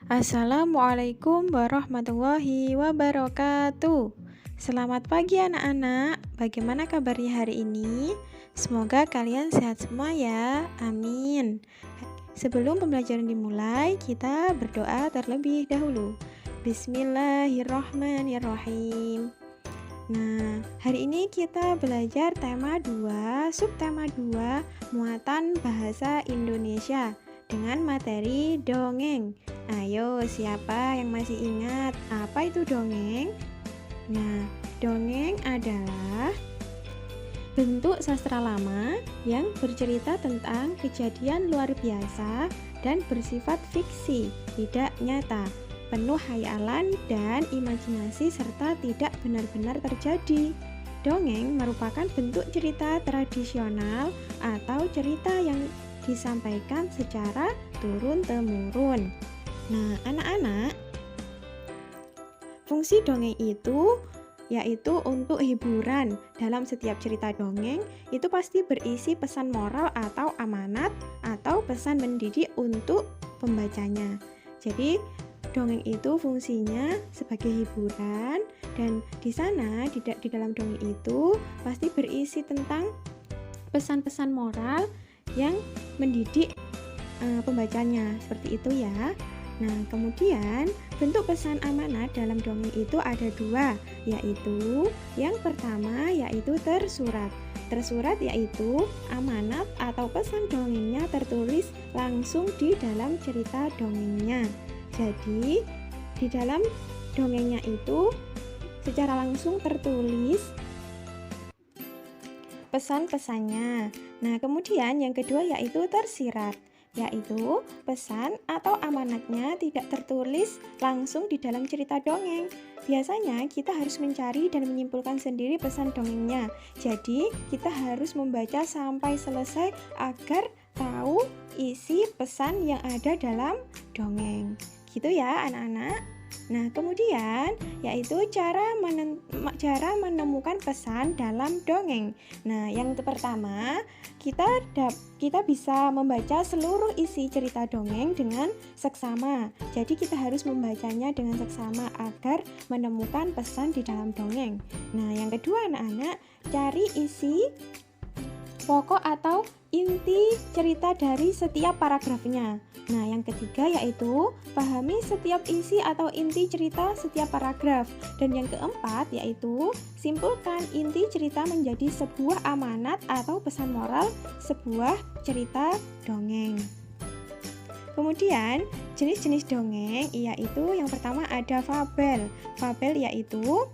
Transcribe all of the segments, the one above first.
Assalamualaikum warahmatullahi wabarakatuh. Selamat pagi anak-anak. Bagaimana kabarnya hari ini? Semoga kalian sehat semua ya. Amin. Sebelum pembelajaran dimulai, kita berdoa terlebih dahulu. Bismillahirrahmanirrahim. Nah, hari ini kita belajar tema 2, subtema 2, muatan bahasa Indonesia dengan materi dongeng. Ayo, siapa yang masih ingat apa itu dongeng? Nah, dongeng adalah bentuk sastra lama yang bercerita tentang kejadian luar biasa dan bersifat fiksi, tidak nyata, penuh hayalan dan imajinasi serta tidak benar-benar terjadi. Dongeng merupakan bentuk cerita tradisional atau cerita yang disampaikan secara turun-temurun. Nah, anak-anak, fungsi dongeng itu yaitu untuk hiburan. Dalam setiap cerita dongeng itu pasti berisi pesan moral atau amanat atau pesan mendidik untuk pembacanya. Jadi, dongeng itu fungsinya sebagai hiburan dan di sana di dalam dongeng itu pasti berisi tentang pesan-pesan moral yang mendidik pembacanya. Seperti itu ya. Nah, kemudian bentuk pesan amanat dalam dongeng itu ada dua, yaitu yang pertama yaitu tersurat. Tersurat yaitu amanat atau pesan dongengnya tertulis langsung di dalam cerita dongengnya. Jadi, di dalam dongengnya itu secara langsung tertulis pesan-pesannya. Nah, kemudian yang kedua yaitu tersirat, yaitu pesan atau amanatnya tidak tertulis langsung di dalam cerita dongeng. Biasanya kita harus mencari dan menyimpulkan sendiri pesan dongengnya. Jadi, kita harus membaca sampai selesai agar tahu isi pesan yang ada dalam dongeng. Gitu ya, anak-anak. Nah, kemudian yaitu cara menemukan pesan dalam dongeng. Nah, yang pertama, kita bisa membaca seluruh isi cerita dongeng dengan seksama. Jadi kita harus membacanya dengan seksama agar menemukan pesan di dalam dongeng. Nah, yang kedua anak-anak, cari isi pokok atau inti cerita dari setiap paragrafnya. Nah, yang ketiga yaitu pahami setiap isi atau inti cerita setiap paragraf. Dan yang keempat yaitu simpulkan inti cerita menjadi sebuah amanat atau pesan moral sebuah cerita dongeng. Kemudian, jenis-jenis dongeng yaitu yang pertama ada fabel. Fabel yaitu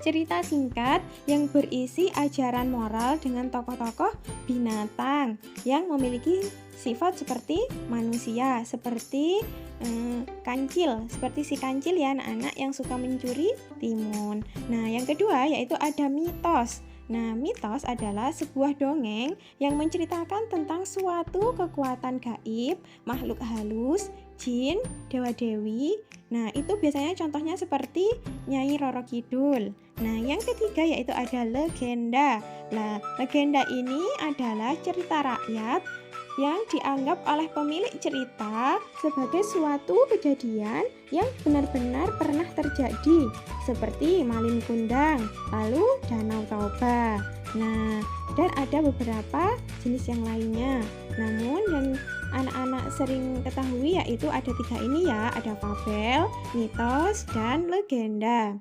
cerita singkat yang berisi ajaran moral dengan tokoh-tokoh binatang yang memiliki sifat seperti manusia, seperti kancil, seperti si kancil ya anak-anak yang suka mencuri timun. Nah, yang kedua yaitu ada mitos. Nah, mitos adalah sebuah dongeng yang menceritakan tentang suatu kekuatan gaib, makhluk halus, jin, dewa-dewi. Nah, itu biasanya contohnya seperti Nyai Roro Kidul. Nah, yang ketiga yaitu ada legenda. Nah, legenda ini adalah cerita rakyat yang dianggap oleh pemilik cerita sebagai suatu kejadian yang benar-benar pernah terjadi, seperti Malin Kundang, lalu Danau Toba. Nah, dan ada beberapa jenis yang lainnya. Namun yang anak-anak sering ketahui yaitu ada tiga ini ya, ada fabel, mitos, dan legenda.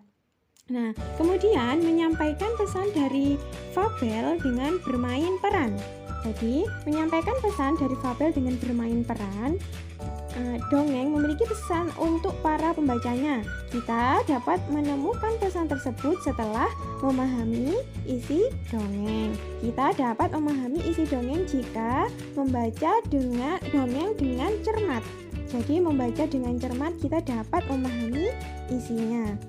Nah, kemudian menyampaikan pesan dari fabel dengan bermain peran. Jadi, menyampaikan pesan dari fabel dengan bermain peran, dongeng memiliki pesan untuk para pembacanya. Kita dapat menemukan pesan tersebut setelah memahami isi dongeng. Kita dapat memahami isi dongeng jika membaca dongeng dengan cermat. Jadi, membaca dengan cermat kita dapat memahami isinya.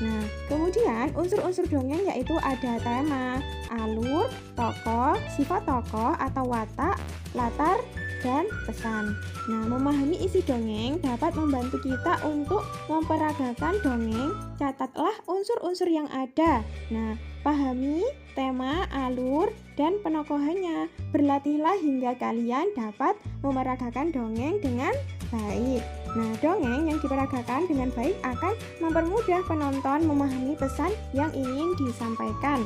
Nah, kemudian unsur-unsur dongeng yaitu ada tema, alur, tokoh, sifat tokoh atau watak, latar, dan pesan. Nah, memahami isi dongeng dapat membantu kita untuk memperagakan dongeng. Catatlah unsur-unsur yang ada. Nah, pahami tema, alur, dan penokohannya. Berlatihlah hingga kalian dapat memeragakan dongeng dengan baik. Nah, dongeng yang diperagakan dengan baik akan mempermudah penonton memahami pesan yang ingin disampaikan.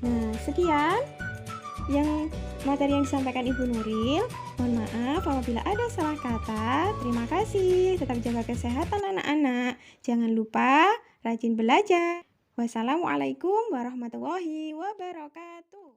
Nah, sekian yang materi yang disampaikan Ibu Nuril. Mohon maaf apabila ada salah kata. Terima kasih. Tetap jaga kesehatan anak-anak. Jangan lupa rajin belajar. Wassalamualaikum warahmatullahi wabarakatuh.